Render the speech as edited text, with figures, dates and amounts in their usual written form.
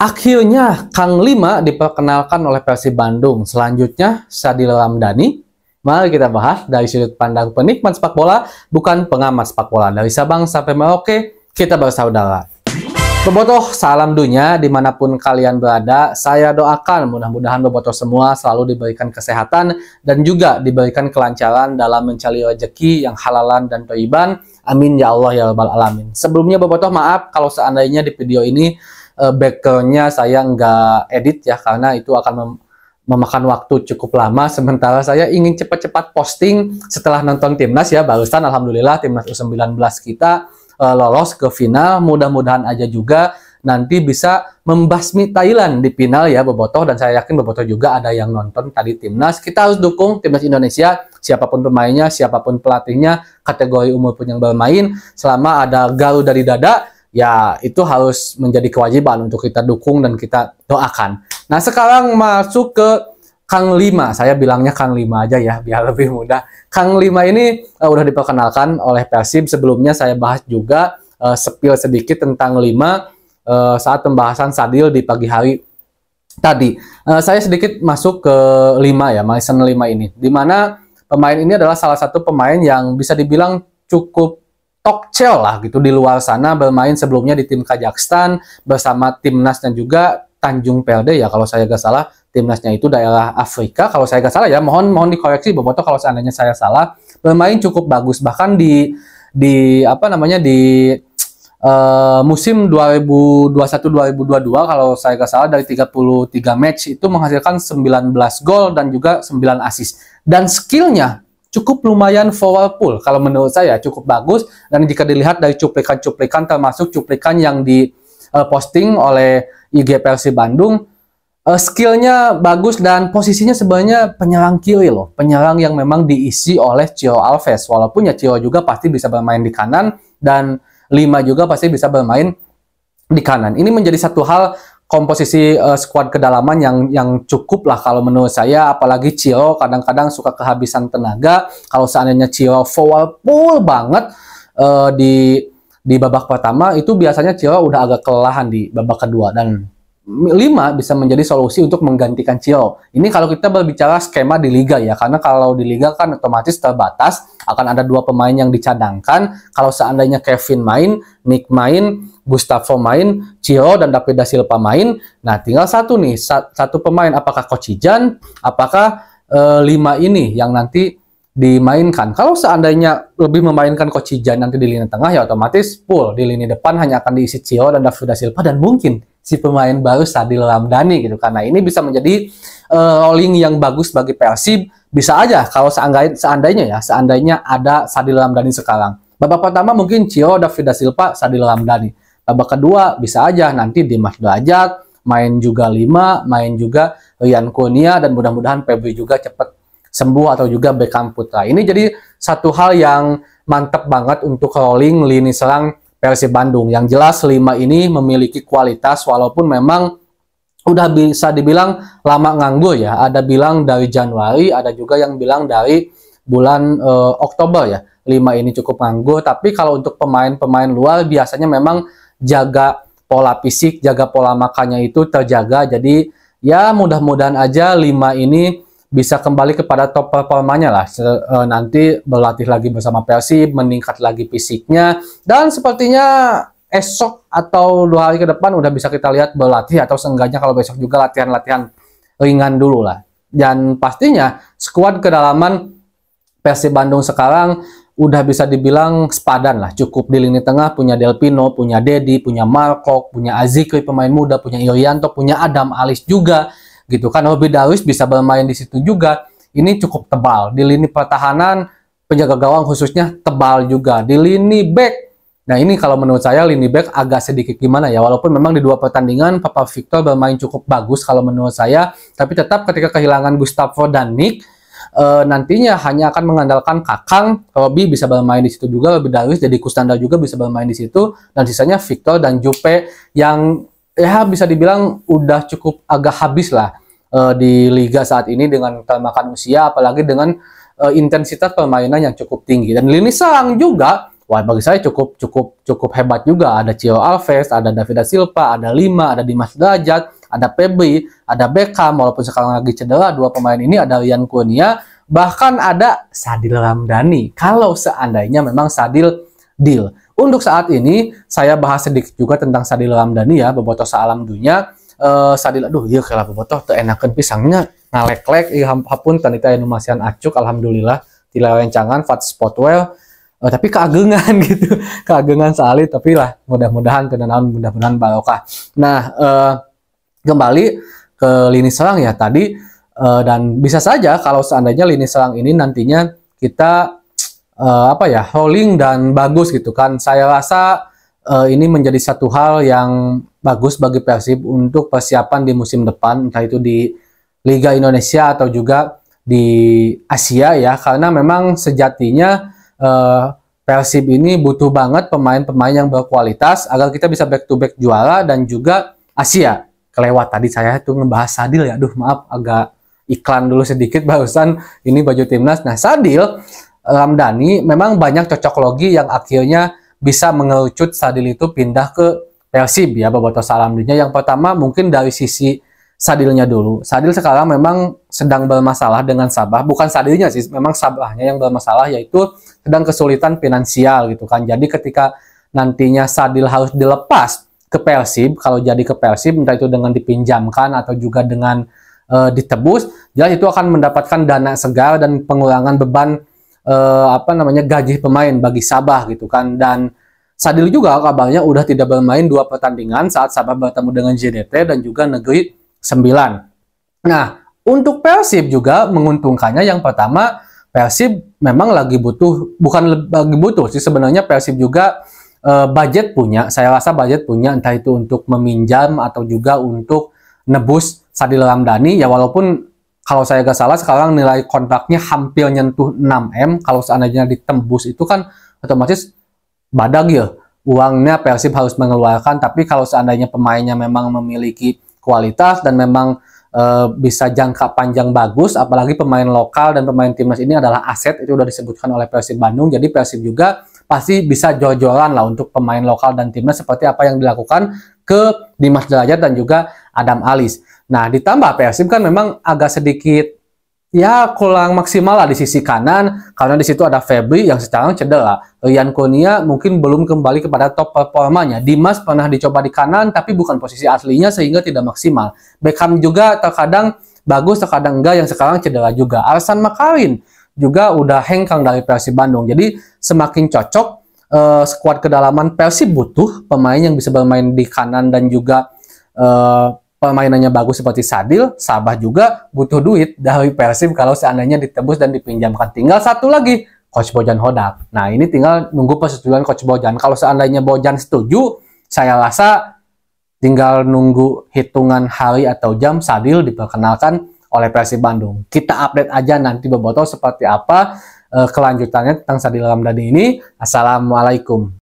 Akhirnya Kang Lima diperkenalkan oleh Persib Bandung. Selanjutnya Sadil Ramdhani. Mari kita bahas dari sudut pandang penikmat sepak bola, bukan pengamat sepak bola. Dari Sabang sampai Merauke, kita bersaudara. Bobotoh, salam dunia dimanapun kalian berada. Saya doakan mudah-mudahan bobotoh semua selalu diberikan kesehatan dan juga diberikan kelancaran dalam mencari rezeki yang halalan dan thayyiban. Amin ya Allah ya rabbal alamin. Sebelumnya bobotoh maaf kalau seandainya di video ini backgroundnya saya nggak edit ya, karena itu akan memakan waktu cukup lama. Sementara saya ingin cepat-cepat posting setelah nonton timnas ya. Barusan alhamdulillah timnas U19 kita lolos ke final. Mudah-mudahan aja juga nanti bisa membasmi Thailand di final ya bobotoh, dan saya yakin bobotoh juga ada yang nonton tadi timnas. Kita harus dukung timnas Indonesia, siapapun pemainnya, siapapun pelatihnya, kategori umur pun yang bermain, selama ada Garuda di dada ya itu harus menjadi kewajiban untuk kita dukung dan kita doakan. Nah sekarang masuk ke Kang Lima, saya bilangnya Kang Lima aja ya biar lebih mudah. Kang Lima ini udah diperkenalkan oleh Persib. Sebelumnya saya bahas juga spill sedikit tentang Lima saat pembahasan Sadil di pagi hari tadi. Saya sedikit masuk ke Lima ya, Mason Lima ini, dimana pemain ini adalah salah satu pemain yang bisa dibilang cukup tokcel lah gitu di luar sana, bermain sebelumnya di tim Kazakhstan bersama timnas dan juga Tanjung PLD ya kalau saya gak salah, timnasnya itu daerah Afrika kalau saya gak salah ya, mohon dikoreksi bobotoh kalau seandainya saya salah. Bermain cukup bagus, bahkan di apa namanya di musim 2021-2022 kalau saya gak salah, dari 33 match itu menghasilkan 19 gol dan juga 9 assist, dan skillnya cukup lumayan powerful kalau menurut saya, cukup bagus. Dan jika dilihat dari cuplikan-cuplikan, termasuk cuplikan yang diposting oleh IG Persib Bandung, skillnya bagus dan posisinya sebenarnya penyerang kiri loh, penyerang yang memang diisi oleh Ciro Alves. Walaupun ya Ciro juga pasti bisa bermain di kanan dan Lima juga pasti bisa bermain di kanan. Ini menjadi satu hal komposisi skuad kedalaman yang cukup lah kalau menurut saya. Apalagi Ciro kadang-kadang suka kehabisan tenaga. Kalau seandainya Ciro powerful banget di babak pertama, itu biasanya Ciro udah agak kelelahan di babak kedua, dan Lima bisa menjadi solusi untuk menggantikan Ciro. Ini kalau kita berbicara skema di Liga ya, karena kalau di Liga kan otomatis terbatas, akan ada 2 pemain yang dicadangkan. Kalau seandainya Kevin main, Nick main, Gustavo main, Ciro dan David da Silva main, nah tinggal satu nih, satu pemain, apakah Kocijan, apakah Lima ini yang nanti dimainkan. Kalau seandainya lebih memainkan Kocijan nanti di lini tengah, ya otomatis full di lini depan hanya akan diisi Ciro dan David da Silva, dan mungkin si pemain baru Sadil Ramdhani gitu. Karena ini bisa menjadi rolling yang bagus bagi Persib. Bisa aja kalau seandainya ada Sadil Ramdhani sekarang. Babak pertama mungkin Ciro, David da Silva, Sadil Ramdhani. Babak kedua bisa aja nanti Dimas Derajat, main juga Lima, main juga Rian Kurnia, dan mudah-mudahan Febri juga cepat sembuh, atau juga Beckham Putra. Ini jadi satu hal yang mantap banget untuk rolling lini serang Persib Bandung. Yang jelas Lima ini memiliki kualitas, walaupun memang udah bisa dibilang lama nganggur ya. Ada bilang dari Januari, ada juga yang bilang dari bulan Oktober ya. Lima ini cukup nganggur, tapi kalau untuk pemain-pemain luar biasanya memang jaga pola fisik, jaga pola makannya itu terjaga. Jadi ya mudah-mudahan aja Lima ini bisa kembali kepada top performanya lah. Nanti berlatih lagi bersama Persib, meningkat lagi fisiknya, dan sepertinya esok atau 2 hari ke depan udah bisa kita lihat berlatih, atau seenggaknya kalau besok juga latihan-latihan ringan dulu lah. Dan pastinya skuad kedalaman Persib Bandung sekarang udah bisa dibilang sepadan lah. Cukup di lini tengah punya Delpino, punya Dedi, punya Marco, punya Azikri pemain muda, punya Irianto, punya Adam Alis juga gitu kan. Robby Darwish bisa bermain di situ juga. Ini cukup tebal. Di lini pertahanan, penjaga gawang khususnya tebal juga. Di lini back, nah ini kalau menurut saya lini back agak sedikit gimana ya, walaupun memang di 2 pertandingan Papa Victor bermain cukup bagus kalau menurut saya, tapi tetap ketika kehilangan Gustavo dan Nick, nantinya hanya akan mengandalkan Kakang. Robby bisa bermain di situ juga, Robby Darwish, jadi Kusnandar juga bisa bermain di situ, dan sisanya Victor dan Jupe yang ya bisa dibilang udah cukup agak habis lah di Liga saat ini dengan termakan usia, apalagi dengan intensitas permainan yang cukup tinggi. Dan lini serang juga wah bagi saya cukup hebat juga. Ada Cio Alves, ada David da Silva, ada Lima, ada Dimas Derajat, ada Febri, ada Beckham, walaupun sekarang lagi cedera. Dua pemain ini ada Ryan Kurnia, bahkan ada Sadil Ramdhani. Kalau seandainya memang Sadil deal. Untuk saat ini saya bahas sedikit juga tentang Sadil Ramdhani ya, bobotoh salam dunia. Sadil, aduh iya kalau bobotoh teu enakeun pisangnya ngalek-lek hapun tanita anu masihan acuk alhamdulillah tidak rencangan fat spotwell. Tapi keagengan gitu, keagengan salih, tapi lah mudah-mudahan kenalan, mudah-mudahan barokah. Nah, kembali ke lini serang ya tadi, dan bisa saja kalau seandainya lini serang ini nantinya kita rolling dan bagus gitu kan. Saya rasa ini menjadi satu hal yang bagus bagi Persib untuk persiapan di musim depan, entah itu di Liga Indonesia atau juga di Asia ya, karena memang sejatinya Persib ini butuh banget pemain-pemain yang berkualitas agar kita bisa back to back juara dan juga Asia. Kelewat tadi saya tuh ngebahas Sadil ya, aduh maaf agak iklan dulu sedikit barusan ini baju timnas. Nah, Sadil Ramdhani memang banyak cocok logi yang akhirnya bisa mengerucut Sadil itu pindah ke Persib ya, bobotoh salam dunia. Yang pertama mungkin dari sisi Sadilnya dulu. Sadil sekarang memang sedang bermasalah dengan Sabah. Bukan Sadilnya sih, memang Sabahnya yang bermasalah, yaitu sedang kesulitan finansial gitu kan. Jadi ketika nantinya Sadil harus dilepas ke Persib, kalau jadi ke Persib entah itu dengan dipinjamkan atau juga dengan ditebus, jelas itu akan mendapatkan dana segar dan pengurangan beban gaji pemain bagi Sabah gitu kan. Dan Sadil juga kabarnya udah tidak bermain 2 pertandingan saat Sabah bertemu dengan JDT dan juga Negeri 9. Nah, untuk Persib juga menguntungkannya yang pertama, Persib memang lagi butuh, bukan lagi butuh sih sebenarnya, Persib juga budget punya, saya rasa budget punya, entah itu untuk meminjam atau juga untuk nebus Sadil Ramdhani ya, walaupun kalau saya gak salah sekarang nilai kontraknya hampir nyentuh 6M. Kalau seandainya ditembus itu kan otomatis badag ya, uangnya Persib harus mengeluarkan. Tapi kalau seandainya pemainnya memang memiliki kualitas dan memang bisa jangka panjang bagus, apalagi pemain lokal dan pemain timnas ini adalah aset, itu udah disebutkan oleh Persib Bandung. Jadi Persib juga pasti bisa jor-joran lah untuk pemain lokal dan timnas seperti apa yang dilakukan ke Dimas Derajat dan juga Adam Alis. Nah, ditambah Persib kan memang agak sedikit ya kurang maksimal lah di sisi kanan, karena di situ ada Febri yang sekarang cedera. Ryan Kurnia mungkin belum kembali kepada top performanya. Dimas pernah dicoba di kanan tapi bukan posisi aslinya sehingga tidak maksimal. Beckham juga terkadang bagus, terkadang enggak, yang sekarang cedera juga. Arsan Makarin juga udah hengkang dari Persib Bandung. Jadi semakin cocok skuad kedalaman. Persib butuh pemain yang bisa bermain di kanan dan juga permainannya bagus seperti Sadil. Sabah juga butuh duit dari Persib kalau seandainya ditebus dan dipinjamkan. Tinggal satu lagi, Coach Bojan Hodak. Nah, ini tinggal nunggu persetujuan Coach Bojan. Kalau seandainya Bojan setuju, saya rasa tinggal nunggu hitungan hari atau jam Sadil diperkenalkan oleh Persib Bandung. Kita update aja nanti bobotoh seperti apa kelanjutannya tentang Sadil Ramdhani ini. Assalamualaikum.